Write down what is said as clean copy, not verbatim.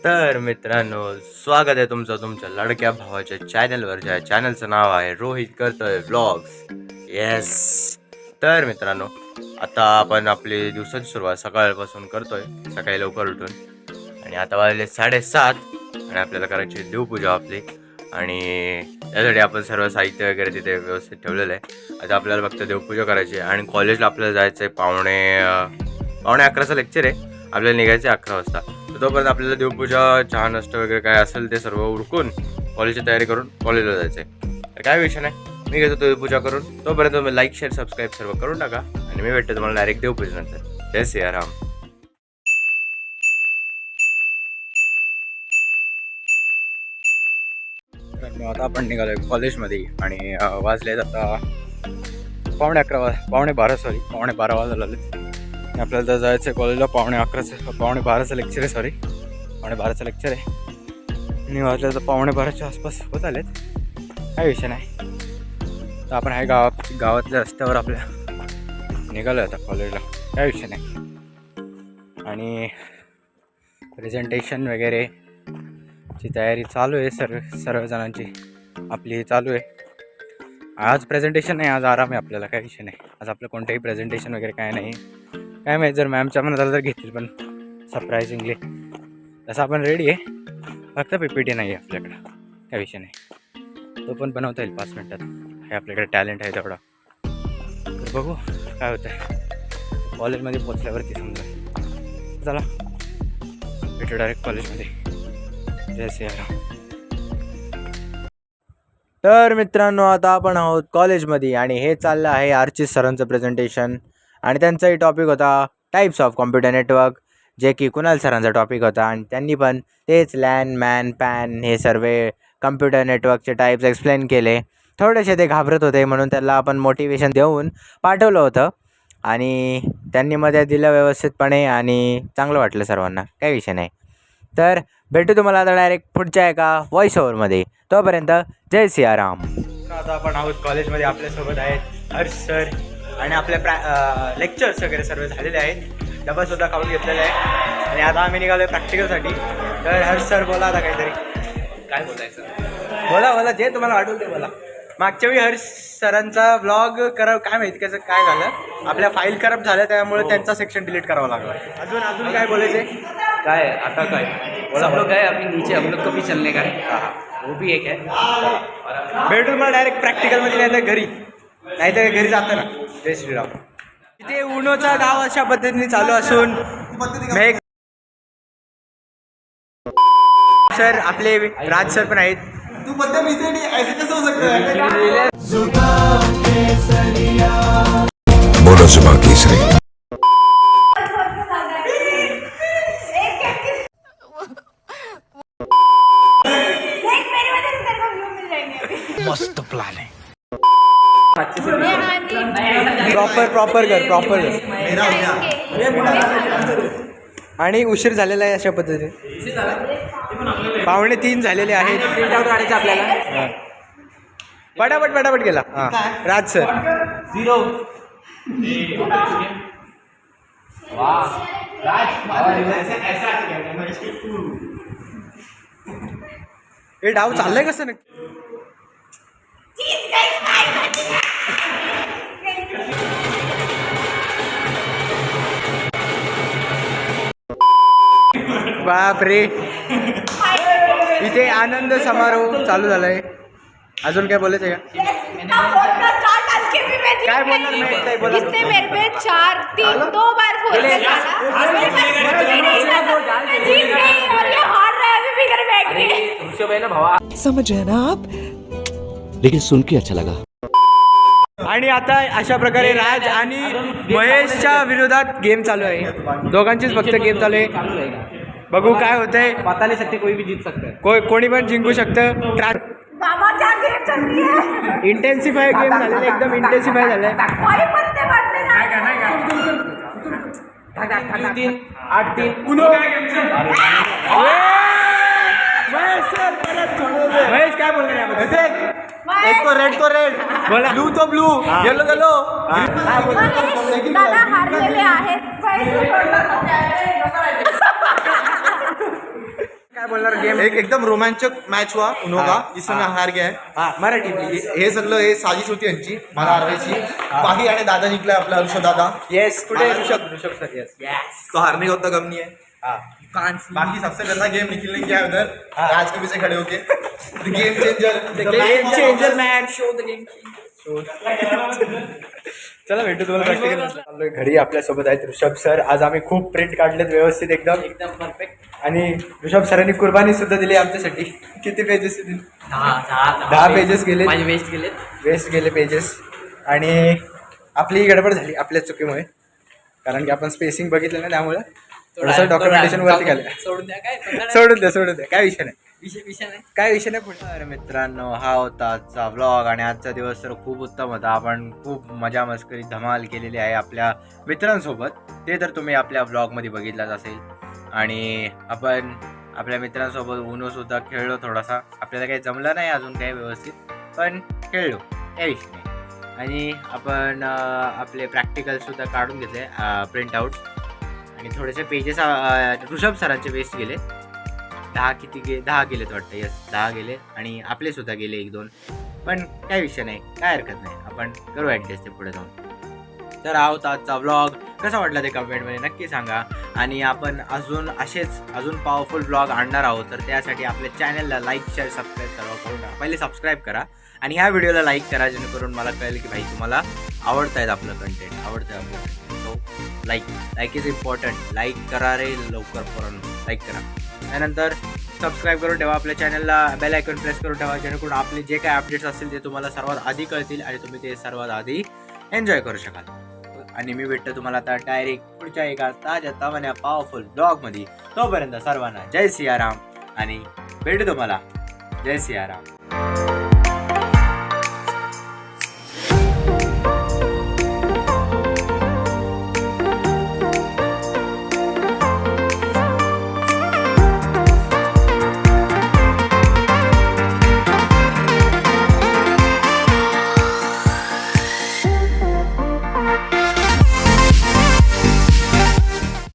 तर मित्रांनो, स्वागत आहे तुमचं तुमच्या लाडक्या भावाच्या चॅनलवर. ज्या चॅनलचं नाव आहे रोहित करतोय व्लॉग्स. येस. तर मित्रांनो, आता आपण आपली दिवसाची सुरुवात सकाळपासून करतोय, सकाळी लवकर उठून. आणि आता वाजले 7:30 आणि आपल्याला करायची देवपूजा आपली. आणि त्यासाठी आपण सर्व साहित्य वगैरे तिथे व्यवस्थित ठेवलेलं आहे. आता आपल्याला फक्त देवपूजा करायची आहे आणि कॉलेजला आपल्याला जायचं आहे. पावणे 11चं लेक्चर आहे. आपल्याला निघायचं 11 वाजता. तर तोपर्यंत आपल्याला देवपूजा, चहा नाश्ता वगैरे काय असेल ते सर्व उरकून कॉलेजची तयारी करून कॉलेजला जायचं आहे. तर काय विषय नाही, मी घेतो देवपूजा करून. तोपर्यंत तुम्ही लाईक, शेअर, सबस्क्राईब सर्व करून टाका आणि मी भेटतो तुम्हाला डायरेक्ट देवपूजेनंतर. जय सियाराम. तर आता आपण निघालो कॉलेजमध्ये आणि वाजलेत आता पावणे 12 वाजायला आले. आपल्याला तर जायचं आहे कॉलेजला. पावणे 12चं लेक्चर आहे. पावणे 12चं लेक्चर आहे आणि वाजलं तर पावणे 12च्या आसपास होत आलेत. काही विषय नाही. तर आपण आहे गावातल्या रस्त्यावर आपल्या निघालो आता कॉलेजला. काही विषय नाही. आणि प्रेझेंटेशन वगैरे ची तयारी चालू आहे. सर्वजणांची आपली चालू आहे. आज प्रेझेंटेशन नाही, आज आराम आहे आपल्याला. काही विषय नाही. आज आपलं कोणतंही प्रेझेंटेशन वगैरे काय नाही. काय माहीत, जर मॅमच्या मनात झालं तर घेतील, पण सरप्रायझिंगली तसं आपण रेडी आहे. फक्त PPT नाही आहे आपल्याकडं. काय विषय नाही, तो पण बनवता येईल 5 मिनटात. हे आपल्याकडे टॅलेंट आहे तेवढा. तर बघू काय होतं आहे. कॉलेजमध्ये पोचल्यावरती समजा. चला भेटू डायरेक्ट कॉलेजमध्ये. जय सियाराम. तर मित्रांनो, आता आपण आहोत कॉलेजमध्ये आणि हे चाललं आहे आर्चिस सरांचं प्रेझेंटेशन. आणि त्यांचाही टॉपिक होता टाईप्स ऑफ कॉम्प्युटर नेटवर्क, जे की कुणाल सरांचा टॉपिक होता. आणि त्यांनी पण तेच लॅन, मॅन, पॅन हे सर्व कम्प्युटर नेटवर्कचे टाईप्स एक्सप्लेन केले. थोडेसे ते घाबरत होते, म्हणून त्याला आपण मोटिवेशन देऊन पाठवलं होतं आणि त्यांनी मध्ये दिलं व्यवस्थितपणे आणि चांगलं वाटलं सर्वांना. काही विषय नाही. तर भेटू तुम्हाला आता डायरेक्ट पुढच्या एका व्हॉइस ओव्हरमध्ये. तोपर्यंत जय सियाराम. आता आपण आहोत कॉलेजमध्ये. आपल्यासोबत आहेत हर्ष सर आणि आपल्या लेक्चर्स वगैरे सर्व झालेले आहेत. डबासुद्धा खाऊन घेतलेला आहे आणि आता आम्ही निघालो आहे प्रॅक्टिकलसाठी. तर हर्ष सर बोला आता काहीतरी. काय बोलायचं? बोला जे तुम्हाला वाटलं ते बोला. मागच्या वेळी हर्ष सरांचा ब्लॉग काय माहिती कसं काय झालं, आपल्या फाईल करप्ट झाल्या, त्यामुळे त्यांचा सेक्शन डिलीट करावा लागला. अजून काय बोलायचं आहे? काय आता काय सब लोग गए अभी नीचे, हम लोग को भी चलने का है. वो भी एक है. भेटू मला डायरेक्ट प्रॅक्टिकलमध्ये, नाही तर घरी जातं ना. जय श्रीराम. इथे उनोचा गाव अशा पद्धतीने चालू असून सर आपले राज सर पण आहेत. बोलो जुबा केसरी. मस्त प्लान आहे. प्रॉपर कर. आणि उशीर झालेला आहे अशा पद्धतीने. 2:45 झालेले आहेत. प्रिंट आउट काढायचं आपल्याला. पटापट गेला. राज सर. 0. हे डाव चाललंय कसं नक्की? बाप रे, इथे आनंद समारोह चालू झालाय. अजून काय बोलायचं का? काय बोलणार नाही, बोला. इसने मेरे पे 4-3 2 बार फोन किया. जीत गई और ये हार रहा है. अभी भी घर बैठ के. ऋषभ है ना भावा. समझ रहे ना आप. लेकिन सुन के अच्छा लगा. आणि आता अशा प्रकारे राज आणि महेशच्या विरोधात गेम चालू आहे. दोघांचीच फक्त गेम चालू आहे. बघू काय होतंय. पता नहीं सकते, कोई भी जीत सकता है. कोणी पण जिंकू शकतं. बाबा क्या गेम चल रही है. इंटेन्सिफाय गेम झालेला, एकदम इंटेन्सिफाय झालाय. कोई पत्ते पड़ते ना. 3 8-3 महेश काय बोलणार याबद्दल? एक तो रेड बोला, ब्लू तो ब्लू, येलो दादा हारलेले आहेत. काय गेम एक एकदम रोमांचक मॅच हुआ उन्हों का जिसमें मैं हार गया है. हाँ मराठी प्लीज. हे सगळं हे साजिश होती यांची मला हरवायची. बाकी आणि दादा जिंकलाय आपला ऋषभ दादा. येस कुठे ऋषभ सर यस यस. तो हारने का उतना गम नहीं है. हाँ बाकी सबसे पहला गेम निखिल ने किया उधर राज के पीछे खड़े okay. Game changer game changer man show the game चला भेटू तुम्हाला प्रॅक्टिकल. घरी आपल्यासोबत आहेत ऋषभ सर. आज आम्ही खूप प्रिंट काढलेत व्यवस्थित एकदम. एकदम परफेक्ट. आणि ऋषभ सरांनी कुर्बानी सुद्धा दिली आमच्यासाठी. किती पेजेस दिली? 10 पेजेस गेले. माझे वेस्ट गेले. वेस्ट गेले पेजेस. आणि आपली गडबड झाली आपल्या चुकीमुळे, कारण की आपण स्पेसिंग बघितलं ना, त्यामुळे थोडंसं डॉक्युमेंटेशन वरती गेलं. सोडून द्या काय सोडून द्या काय विषय नाही. विषय नाही. काय विषय नाही पुढे. अरे मित्रांनो, हा होता आजचा व्लॉग. आणि आजचा दिवस तर खूप उत्तम होता. आपण खूप मजा मस्करी धमाल केलेली आहे आपल्या मित्रांसोबत. ते तर तुम्ही आपल्या व्लॉगमध्ये बघितलाच असेल. आणि आपण आपल्या मित्रांसोबत उनोसुद्धा खेळलो थोडासा. आपल्याला काही जमलं नाही अजून काही व्यवस्थित, पण खेळलो, काही विषय नाही. आणि आपण आपले प्रॅक्टिकलसुद्धा काढून घेतले प्रिंटआउट. आणि थोडेसे पेजेस ऋषभ सरांचे वेस्ट गेले. 10 गेलेत वाटतं. यस 10 गेले. आणि आपले सुद्धा गेले 1-2, पण काही विषय नाही, काय हरकत नाही. आपण करू ॲडजस्ट ते पुढे जाऊन. तर हा होता आजचा व्लॉग. कसा वाटला ते कमेंटमध्ये नक्की सांगा. आणि आपण अजून पॉवरफुल व्लॉग आणणार आहोत. तर त्यासाठी आपल्या चॅनलला लाईक शेअर सबस्क्राईब सर्व करून टाका. पहिले सबस्क्राईब करा आणि ह्या व्हिडिओला लाईक करा, जेणेकरून मला कळेल की भाई तुम्हाला आवडत आहेत आपलं कंटेंट, आवडतं आहे आपलं content. So like is important. Like करा रे लवकर, पोरांनो लाईक करा. त्यानंतर सबस्क्राईब करून ठेवा आपल्या चॅनलला. बेल आयकॉन प्रेस करून ठेवा, जेणेकरून आपले जे काही अपडेट्स असतील ते तुम्हाला सर्वात आधी कळतील आणि तुम्ही ते सर्वात आधी एन्जॉय करू शकाल. आणि मी भेटतो तुम्हाला आता डायरेक्ट पुढच्या एका ताज्या तवान्या पॉवरफुल ब्लॉगमध्ये. तोपर्यंत सर्वांना जय सियाराम आणि भेटू तुम्हाला. जय सियाराम.